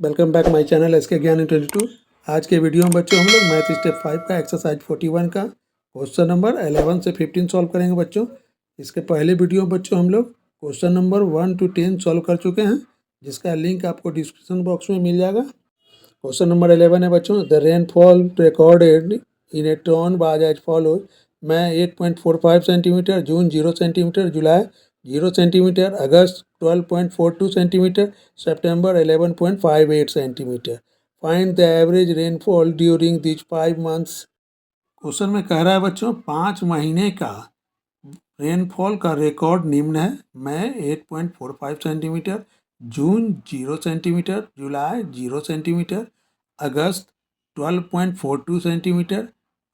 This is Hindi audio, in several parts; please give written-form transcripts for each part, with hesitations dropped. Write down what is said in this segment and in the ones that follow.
Welcome back my channel S के ज्ञान 22। आज के वीडियो में बच्चों हम लोग मैथ स्टेप 5 का एक्सरसाइज 41 का क्वेश्चन नंबर 11 से 15 सॉल्व करेंगे बच्चों। इसके पहले वीडियो में बच्चों हम लोग क्वेश्चन नंबर 1 to 10 सॉल्व कर चुके हैं, जिसका लिंक आपको डिस्क्रिप्शन बॉक्स में मिल जाएगा। क्वेश्चन नंबर 11 है बच्चों, the rainfall recorded in a turn was as follow. May 8.45 centimetre, June 0 centimetre, July 0 centimetre, August 12.42 centimetre, September 11.58 centimetre. Find the average rainfall during this 5 months. Question में कह रहा है बच्चों 5 महीने का रेनफॉल का रिकॉर्ड निम्न है। मई 8.45 centimetre, June 0 centimetre, July 0 centimetre, August 12.42 centimetre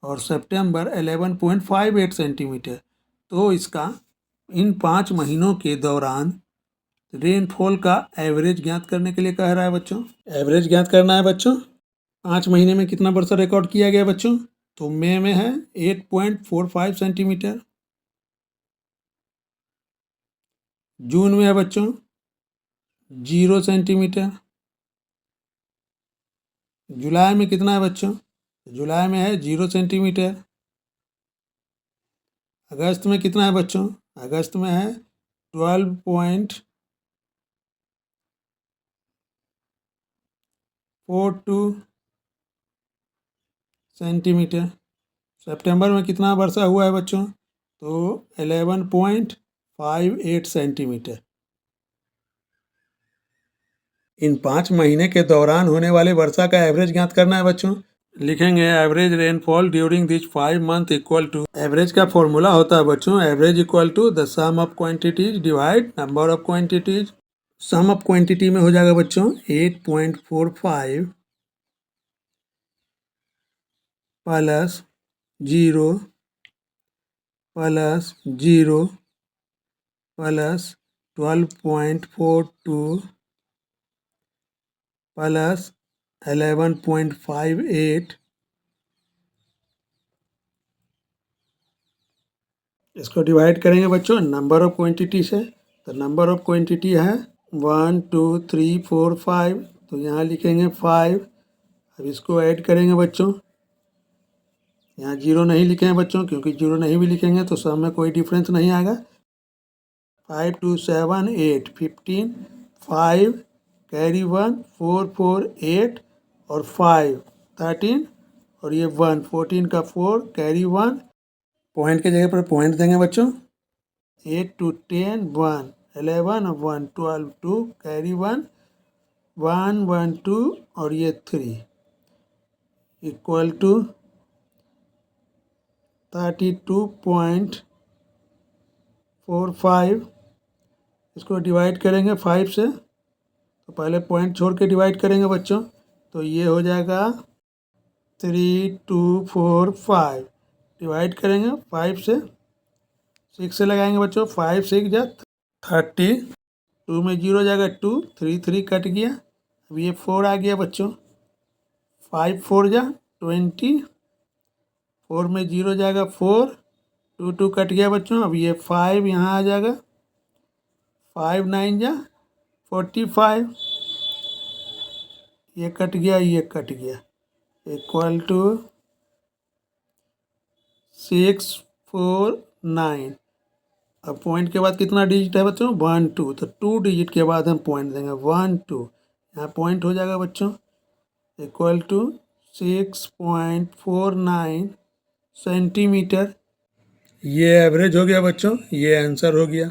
और सितंबर 11.58 सेंटीमीटर। तो इसका इन 5 महीनों के दौरान रेनफॉल का एवरेज ज्ञात करने के लिए कह रहा है बच्चों। एवरेज ज्ञात करना है बच्चों। 5 महीने में कितना वर्षा रिकॉर्ड किया गया बच्चों? तो मई में है 8.45 सेंटीमीटर, जून में है बच्चों 0 सेंटीमीटर, जुलाई में कितना है बच्चों? जुलाई में है 0 सेंटीमीटर, अगस्त में कितना है बच्चों? अगस्त में है 12.42 सेंटीमीटर। सितंबर में कितना वर्षा हुआ है बच्चों? तो 11.58 सेंटीमीटर। इन 5 महीने के दौरान होने वाले वर्षा का एवरेज ज्ञात करना है बच्चों। लिखेंगे average rainfall during this 5 month equal to, average का फॉर्मूला होता है बच्चों, average equal to the sum of quantities divide number of quantities. Sum of quantity में हो जाएगा बच्चों 8.45 प्लस 0 प्लस 0 प्लस 12.42 प्लस 11.58। इसको डिवाइड करेंगे बच्चों नंबर ऑफ क्वांटिटी से। तो नंबर ऑफ क्वांटिटी है 1 2 3 4 5, तो यहाँ लिखेंगे 5। अब इसको ऐड करेंगे बच्चों। यहाँ 0 नहीं लिखेंगे बच्चों, क्योंकि 0 नहीं भी लिखेंगे तो सब में कोई डिफरेंस नहीं आएगा। 5 2 7 8 15, 5 कैरी 1 4 4 8 और 5 13 और ये 1 14 का 4 कैरी 1। पॉइंट के जगह पर पॉइंट देंगे बच्चों। 8 to 10 1, 11 और 1 12 2 कैरी 1 1 1 2 और ये 3 इक्वल टू 32.45। इसको डिवाइड करेंगे 5 से, तो पहले पॉइंट छोड़ के डिवाइड करेंगे बच्चों। तो ये हो जाएगा 3245। डिवाइड करेंगे 5 से, 6 से लगाएंगे बच्चों। 5 6 जा 30, 2 में 0 जाएगा 2, 3 3 कट गया। अब ये 4 आ गया बच्चों। 5 4 जा 20, 4 में 0 जाएगा 4, 2 2 कट गया बच्चों। अब ये 5 यहाँ आ जाएगा। 5 9 जा 45, ये कट गया, ये कट गया, इक्वल टू 649। अब पॉइंट के बाद कितना डिजिट है बच्चों? 1 2, तो 2 डिजिट के बाद हम पॉइंट देंगे 1 2। यहाँ पॉइंट हो जाएगा बच्चों इक्वल टू 6.49 सेंटीमीटर। ये एवरेज हो गया बच्चों, ये आंसर हो गया।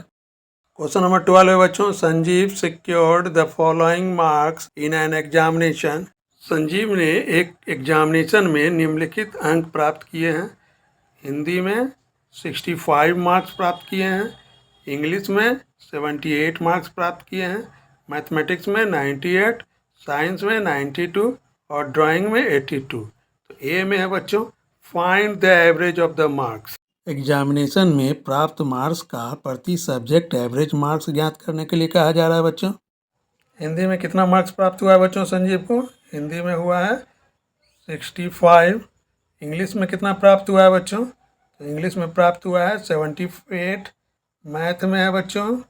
क्वेश्चन नंबर 12 है बच्चों, Sanjeev secured the following marks in an examination. Sanjeev ने एक एग्जामिनेशन में निम्नलिखित अंक प्राप्त किए हैं। हिंदी में 65 मार्क्स प्राप्त किए हैं, इंग्लिश में 78 मार्क्स प्राप्त किए हैं, मैथमेटिक्स में 98, साइंस में 92 और ड्राइंग में 82। तो ए में है बच्चों find the average of the marks. Examination में प्राप्त मार्क्स का प्रति सब्जेक्ट एवरेज मार्क्स ज्ञात करने के लिए कहा जा रहा है बच्चों। हिंदी में कितना मार्क्स प्राप्त हुआ है बच्चों संजीव को? हिंदी में हुआ है 65। इंग्लिश में कितना प्राप्त हुआ है बच्चों? तो इंग्लिश में प्राप्त हुआ है 78। मैथ में है बच्चों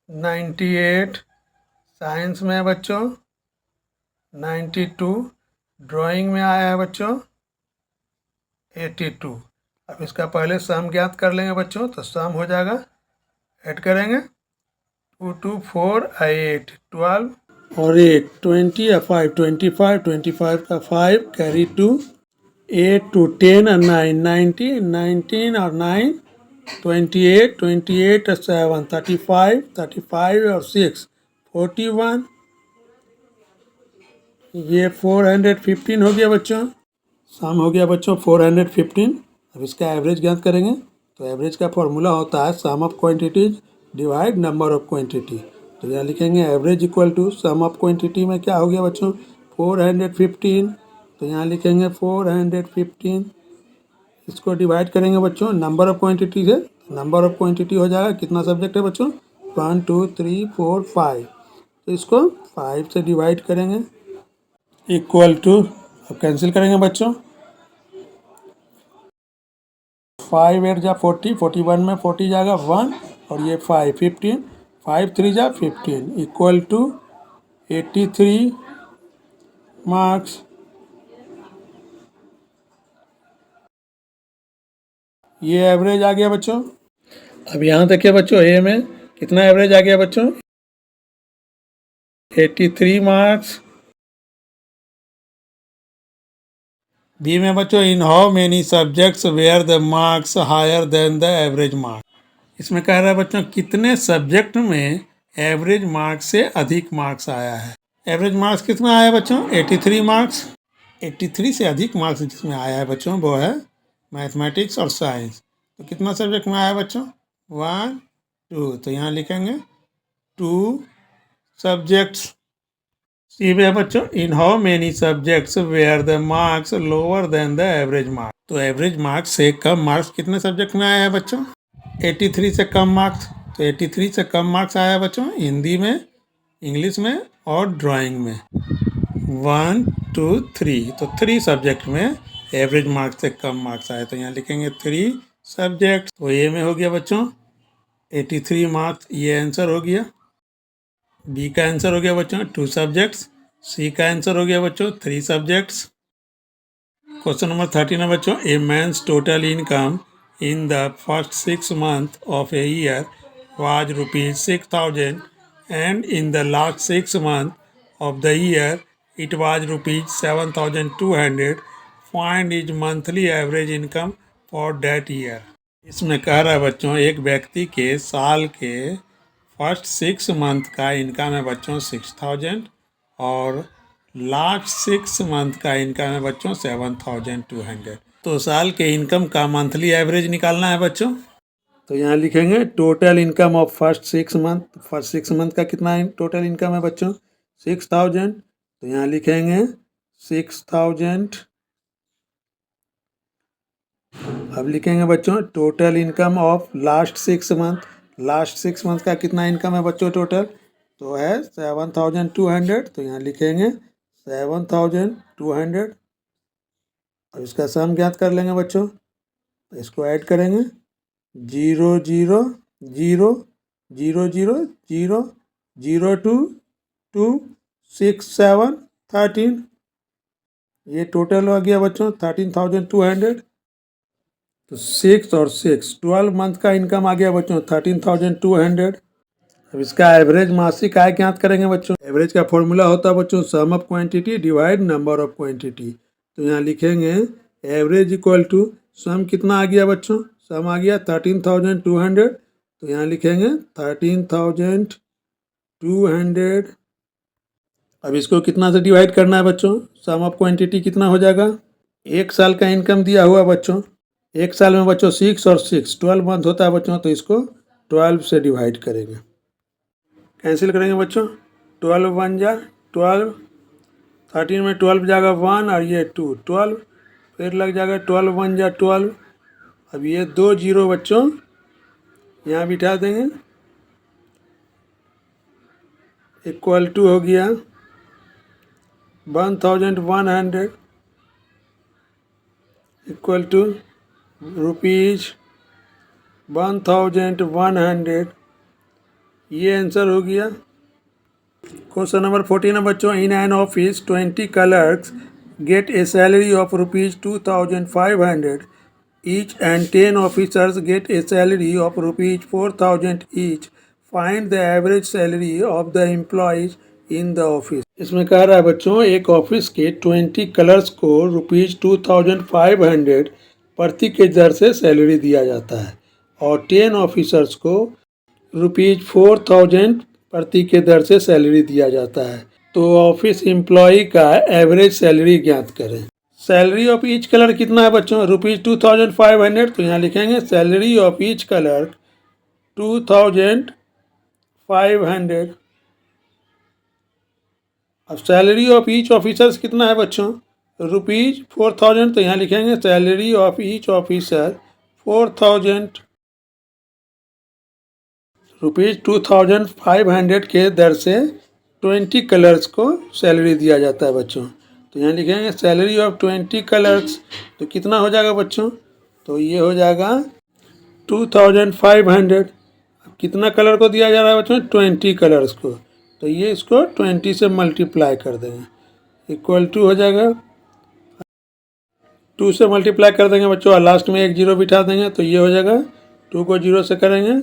98। साइंस में है बच्चों 92, ड्राइंग में आया है बच्चों 82। अब इसका पहले सम ज्ञात कर लेंगे बच्चों, तो सम हो जाएगा, ऐड करेंगे 2 2 4 8 12 और 8 20 या 5 25 25 का 5 कैरी 2 8 2 10 और 9 19 19 और 9 28 28 और 7 35 35 और 6 41। ये 415 हो गया बच्चों, सम हो गया बच्चों 415। अब इसका एवरेज ज्ञात करेंगे, तो एवरेज का फॉर्मूला होता है sum of quantities divide number of quantity. तो यहाँ लिखेंगे average equal to sum of quantity में क्या हो गया बच्चों 415, तो यहाँ लिखेंगे 415। इसको डिवाइड करेंगे बच्चों नंबर ऑफ क्वांटिटी से, नंबर ऑफ क्वांटिटी हो जाएगा, कितना सब्जेक्ट है बच्चों 1 2 3 4 5, तो इसको 5 से डिवाइड करेंगे इक्वल टू, अब कैंसिल करेंगे बच्चों 5 8 जा 40, 41 में 40 जाएगा 1 और ये 5 15, 5 3 जा 15 इक्वल टू 83 मार्क्स। ये एवरेज आ गया बच्चों। अब यहाँ देखिए बच्चों ए में कितना एवरेज आ गया बच्चों 83 मार्क्स। बी में बच्चों in how many subjects were the marks higher than the average marks. इसमें कह रहा है बच्चों कितने सब्जेक्ट में एवरेज मार्क्स से अधिक मार्क्स आया है। एवरेज मार्क्स कितना आया बच्चों 83 मार्क्स। 83 से अधिक मार्क्स जिसमें आया है बच्चों वो है मैथमेटिक्स और साइंस। तो कितना सब्जेक्ट में आया बच्चों 1 2, तो यहाँ लिखेंगे 2 सब्जेक्ट्स। सी में है बच्चों in how many subjects were the marks lower than the average marks. तो एवरेज मार्क्स से कम मार्क्स कितने सब्जेक्ट में आया है बच्चों 83 से कम मार्क्स। तो 83 से कम मार्क्स आया है बच्चों हिंदी में, इंग्लिश में और ड्राइंग में 1 2 3, तो 3 सब्जेक्ट में एवरेज मार्क्स से कम मार्क्स आए, तो यहाँ लिखेंगे 3 सब्जेक्ट। तो ए में हो गया बच्चों 83 मार्क्स, ये आंसर हो गया। बी का आंसर हो गया बच्चों 2 सब्जेक्ट्स। सी का आंसर हो गया बच्चों 3 सब्जेक्ट्स। क्वेश्चन नंबर 13 है बच्चों ए men's total income in the first 6 months of a year was rupees 6,000 and in the last 6 months of the year it was rupees 7,200. Find his monthly average income for that year. इसमें कह रहा है बच्चों एक व्यक्ति के साल के फर्स्ट 6 मंथ का इनकम है बच्चों 6,000 और लास्ट 6 मंथ का इनकम है बच्चों 7,200। तो साल के इनकम का मंथली एवरेज निकालना है बच्चों। तो यहाँ लिखेंगे total income of first 6 month. First 6 month का कितना टोटल इनकम है बच्चों 6,000, तो यहाँ लिखेंगे 6,000। अब लिखेंगे बच्चों total income of last 6 month. Last 6 month का कितना इनकम है बच्चों टोटल, तो है 7,200, तो यहाँ लिखेंगे 7,200। अब इसका सम ज्ञात कर लेंगे बच्चों, तो इसको ऐड करेंगे 0 0 0 0 0 0 0 2 2 6 7 13, ये टोटल हो गया बच्चों 13,200। तो 6 और 6 12 मंथ का इनकम आ गया बच्चों 13,200। अब इसका एवरेज मासिक आय ज्ञात करेंगे बच्चों। एवरेज का फॉर्मूला होता है बच्चों sum of quantity divide number of quantity. तो यहाँ लिखेंगे एवरेज इक्वल टू सम कितना आ गया बच्चों, सम आ गया 13,200, तो यहाँ लिखेंगे 13,200। अब इसको कितना से डिवाइड करना है बच्चों, सम ऑफ क्वांटिटी कितना हो जाएगा, एक साल का इनकम दिया हुआ बच्चों, एक साल में बच्चों 6 और 6 12 मंथ होता है बच्चों, तो इसको 12 से डिवाइड करेंगे, कैंसिल करेंगे बच्चों 12 1 जा 12, 13 में 12 जाएगा 1 और ये 2 12, फिर लग जाएगा 12 1 जा 12। अब ये 2 जीरो बच्चों यहाँ बिठा देंगे, इक्वल टू हो गया 1,100 इक्वल टू रुपीज़ 1,100, ये आंसर हो गया। क्वेश्चन नंबर 14 है बच्चों, in an office 20 clerks get a salary of rupees 2500 each and 10 officers get a salary of rupees 4000 each. Find the average salary of the employees in the office. इसमें कह रहा है बच्चों, एक ऑफिस के 20 क्लर्क्स को रुपीज़ 2500 प्रति के दर से सैलरी दिया जाता है और 10 ऑफिसर्स को रुपीज़ 4000 प्रति के दर से सैलरी दिया जाता है। तो ऑफिस एम्प्लॉय का एवरेज सैलरी ज्ञात करें। सैलरी ऑफ ईच क्लर्क कितना है बच्चों? रुपीज़ 2500। तो यहाँ लिखेंगे सैलरी ऑफ ईच क्लर्क 2500। अब सैलरी ऑफ ईच ऑफिसर्स कितना है बच्चों? रुपीज़ 4000। तो यहाँ लिखेंगे salary of each officer 4000। Rupees 2500 के दर से 20 क्लर्क्स को सैलरी दिया जाता है बच्चों। तो यहाँ लिखेंगे सैलरी ऑफ 20 क्लर्क्स। तो कितना हो जाएगा बच्चों? तो ये हो जाएगा 2500। अब कितना कलर को दिया जा रहा है बच्चों? 20 कलर्स को। तो ये इसको 20 से मल्टीप्लाई कर देंगे, इक्वल टू हो जाएगा 2 से मल्टीप्लाई कर देंगे बच्चों और लास्ट में एक जीरो बिठा देंगे। तो ये हो जाएगा 2 को 0 से करेंगे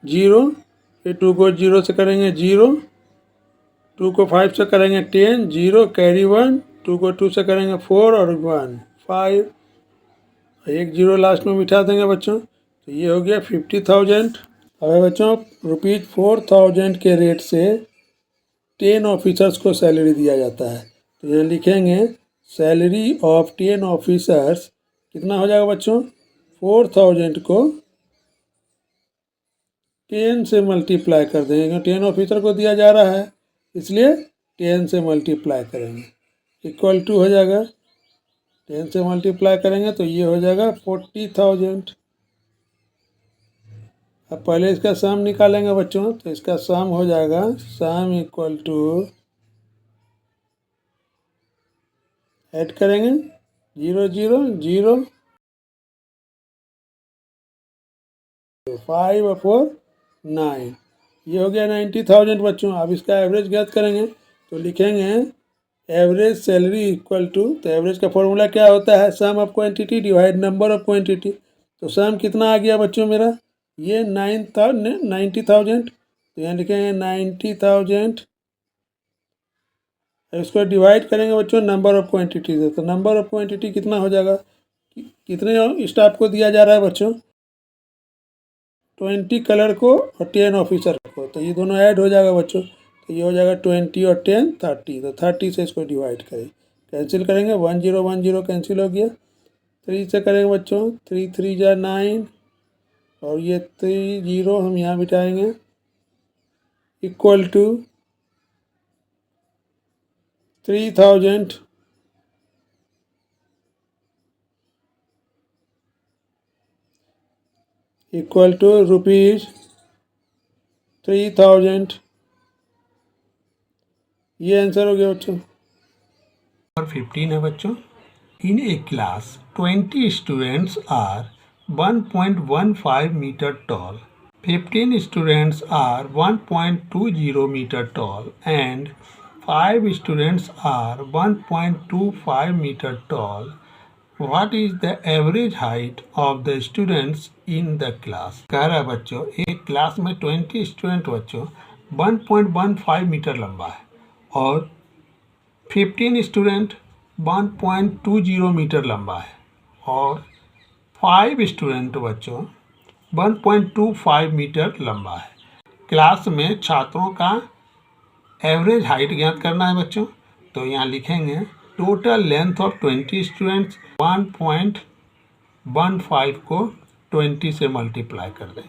0, फिर 2 को 0 से करेंगे 0, 2 को 5 से करेंगे 10, 0 कैरी 1, 2 को 2 से करेंगे 4 और 1 5, एक जीरो लास्ट में बिठा देंगे बच्चों। तो ये हो गया 50,000। अब बच्चों रुपीज़ 4000 के रेट से 10 ऑफिसर्स को सैलरी दिया जाता है। तो यहाँ लिखेंगे सैलरी ऑफ 10 ऑफिसर्स कितना हो जाएगा बच्चों? 4000 को 10 से मल्टीप्लाई कर देंगे, 10 ऑफिसर को दिया जा रहा है इसलिए 10 से मल्टीप्लाई करेंगे, इक्वल टू हो जाएगा 10 से मल्टीप्लाई करेंगे तो ये हो जाएगा 40,000। अब पहले इसका सम निकालेंगे बच्चों। तो इसका सम हो जाएगा सम इक्वल टू, ऐड करेंगे 0 0 0 5 और 4 9, ये हो गया 90,000 बच्चों। अब इसका एवरेज ज्ञात करेंगे तो लिखेंगे एवरेज सैलरी इक्वल टू, तो एवरेज का फॉर्मूला क्या होता है? Sum of quantity divide number of quantity. तो सम कितना आ गया बच्चों मेरा? ये 90,000। तो यहाँ लिखेंगे 90,000, इसको डिवाइड करेंगे बच्चों नंबर ऑफ क्वांटिटी से। तो नंबर ऑफ क्वांटिटी कितना हो जाएगा? कितने स्टाफ को दिया जा रहा है बच्चों? 20 कलर को और 10 ऑफिसर को। तो ये दोनों ऐड हो जाएगा बच्चों। तो ये हो जाएगा 20 और 10 30। तो 30 से इसको डिवाइड करें, कैंसिल करेंगे 1 0 1 0 कैंसिल हो गया। 3 से करेंगे बच्चों 3 3 जा 9 और ये 3 0 हम यहाँ बिठाएंगे, equal to 3000 equal to rupees 3000। ये आंसर हो गया बच्चों। नंबर 15 है बच्चों, in a class 20 students are 1.15 metre tall, 15 students are 1.20 meter tall and 5 students are 1.25 meter tall. What is the average height of the students in the class? कह रहा है बच्चों एक क्लास में 20 स्टूडेंट बच्चों 1.15 मीटर लंबा है और 15 स्टूडेंट 1.20 मीटर लंबा है और 5 स्टूडेंट बच्चों 1.25 मीटर लंबा है। क्लास में छात्रों का एवरेज हाइट ज्ञात करना है बच्चों। तो यहाँ लिखेंगे टोटल लेंथ ऑफ 20 स्टूडेंट्स 1.15 को 20 से मल्टीप्लाई कर दें,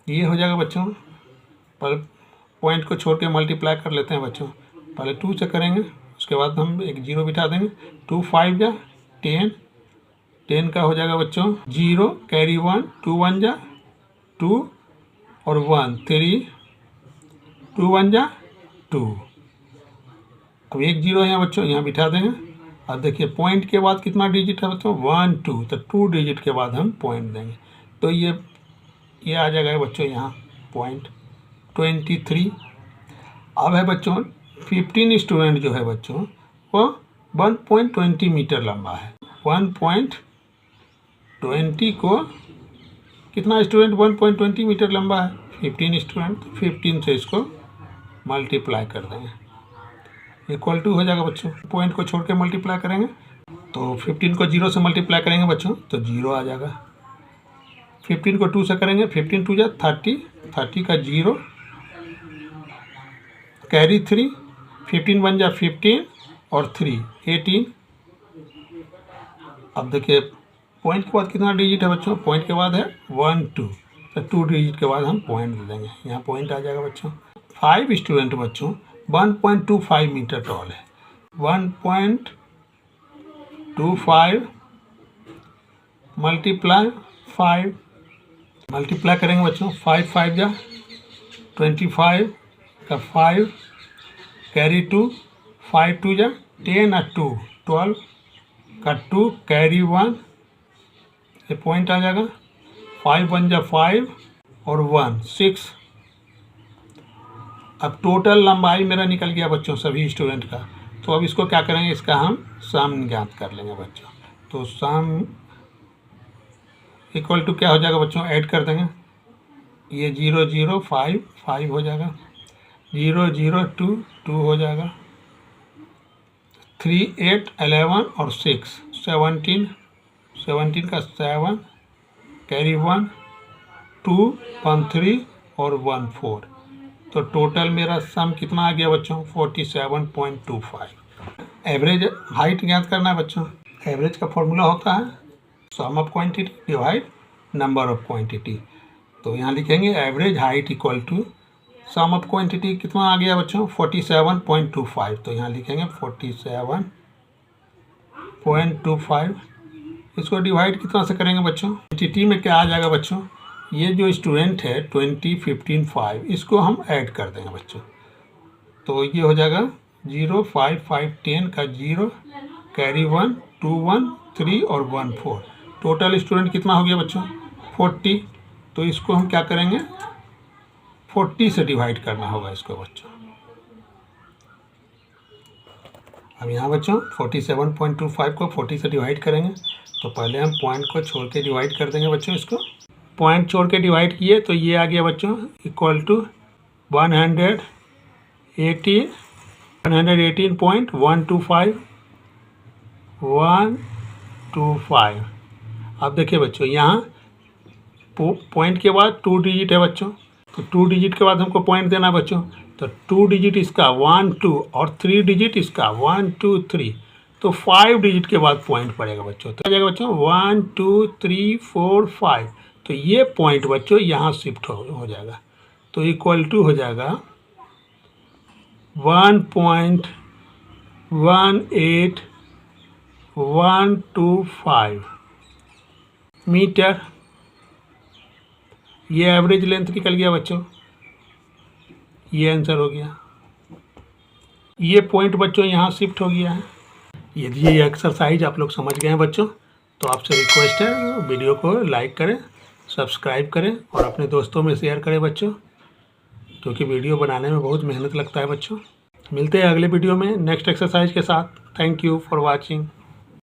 ये हो जाएगा बच्चों। पर पॉइंट को छोड़ के मल्टीप्लाई कर लेते हैं बच्चों। पहले 2 से करेंगे, उसके बाद हम एक जीरो बिठा देंगे। 2 5 जा 10, 10 का हो जाएगा बच्चों 0 कैरी 1, 2 1 जा 2 और 1 3, 2 1 जा 2। अब एक जीरो यहाँ बच्चों यहाँ बिठा देंगे। अब देखिए पॉइंट के बाद कितना डिजिट है बच्चों? 1 2। तो 2 डिजिट के बाद हम पॉइंट देंगे तो ये आ जाएगा बच्चों यहाँ पॉइंट। 23। अब है बच्चों 15 स्टूडेंट जो है बच्चों वो 1.20 मीटर लंबा है। 1.20 को कितना स्टूडेंट 1.20 मीटर लंबा है? 15 स्टूडेंट, 15 से इसको मल्टीप्लाई कर देंगे, इक्वल टू हो जाएगा बच्चों। पॉइंट को छोड़ के मल्टीप्लाई करेंगे तो 15 को 0 से मल्टीप्लाई करेंगे बच्चों तो 0 आ जाएगा। 15 को 2 से करेंगे, 15 2 जा 30, 30 का 0 कैरी 3, 15 1 जा 15 और 3 18। अब देखिए पॉइंट के बाद कितना डिजिट है बच्चों? पॉइंट के बाद है 1 2, तो 2 डिजिट के बाद हम पॉइंट दे देंगे, यहाँ पॉइंट आ जाएगा बच्चों। 5 स्टूडेंट बच्चों 1.25 मीटर टॉल है। 1.25 मल्टीप्लाई 5, मल्टीप्लाई करेंगे बच्चों, 5 5 जा 25 का 5 कैरी 2, 5 2 जा 10 और 2 12 का 2 कैरी 1, ये पॉइंट आ जाएगा। 5 1 जा 5 और 1 6। अब टोटल लंबाई मेरा निकल गया बच्चों सभी स्टूडेंट का। तो अब इसको क्या करेंगे, इसका हम सम ज्ञात कर लेंगे बच्चों। तो सम इक्वल टू क्या हो जाएगा बच्चों? ऐड कर देंगे, ये 0 0 5 5 हो जाएगा, 0 0 2 2 हो जाएगा, 3 8 11 और 6 17, 17 का 7 कैरी 1 2 1 3 और 1 4। तो टोटल मेरा सम कितना आ गया बच्चों? 47.25। एवरेज हाइट ज्ञात करना है बच्चों। एवरेज का फॉर्मूला होता है sum of quantity divide number of quantity. तो यहाँ लिखेंगे average height equal to sum of quantity कितना आ गया बच्चों? 47.25। तो यहाँ लिखेंगे 47.25। इसको डिवाइड कितना से करेंगे बच्चों? क्वांटिटी में क्या आ जाएगा बच्चों? ये जो स्टूडेंट है 20 15 5, इसको हम ऐड कर देंगे बच्चों। तो ये हो जाएगा 0 5 5 10 का 0 कैरी 1 2 1 3 और 1 4। टोटल स्टूडेंट कितना हो गया बच्चों? 40। तो इसको हम क्या करेंगे? 40 से डिवाइड करना होगा इसको बच्चों। अब यहाँ बच्चों 47.25 को 40 से डिवाइड करेंगे। तो पहले हम पॉइंट को छोड़ के डिवाइड कर देंगे बच्चों। इसको पॉइंट छोड़ के डिवाइड किए तो ये आ गया बच्चों इक्वल टू 118.125 125। अब देखिए बच्चों यहाँ पॉइंट के बाद 2 डिजिट है बच्चों, तो 2 डिजिट के बाद हमको पॉइंट देना है बच्चों। तो 2 डिजिट इसका 1 2 और 3 डिजिट इसका 1 2 3, तो 5 डिजिट के बाद पॉइंट पड़ेगा बच्चों। तो आ जाएगा बच्चों 1 2 3 4 5। तो ये पॉइंट बच्चों यहाँ शिफ्ट हो जाएगा। तो इक्वल टू हो जाएगा 1.18125 मीटर। ये एवरेज लेंथ निकल गया बच्चों, ये आंसर हो गया। ये पॉइंट बच्चों यहाँ शिफ्ट हो गया है। यदि ये एक्सरसाइज आप लोग समझ गए हैं बच्चों, तो आपसे रिक्वेस्ट है वीडियो को लाइक करें, सब्सक्राइब करें और अपने दोस्तों में शेयर करें बच्चों, क्योंकि वीडियो बनाने में बहुत मेहनत लगता है बच्चों। मिलते हैं अगले वीडियो में नेक्स्ट एक्सरसाइज के साथ। Thank you for watching.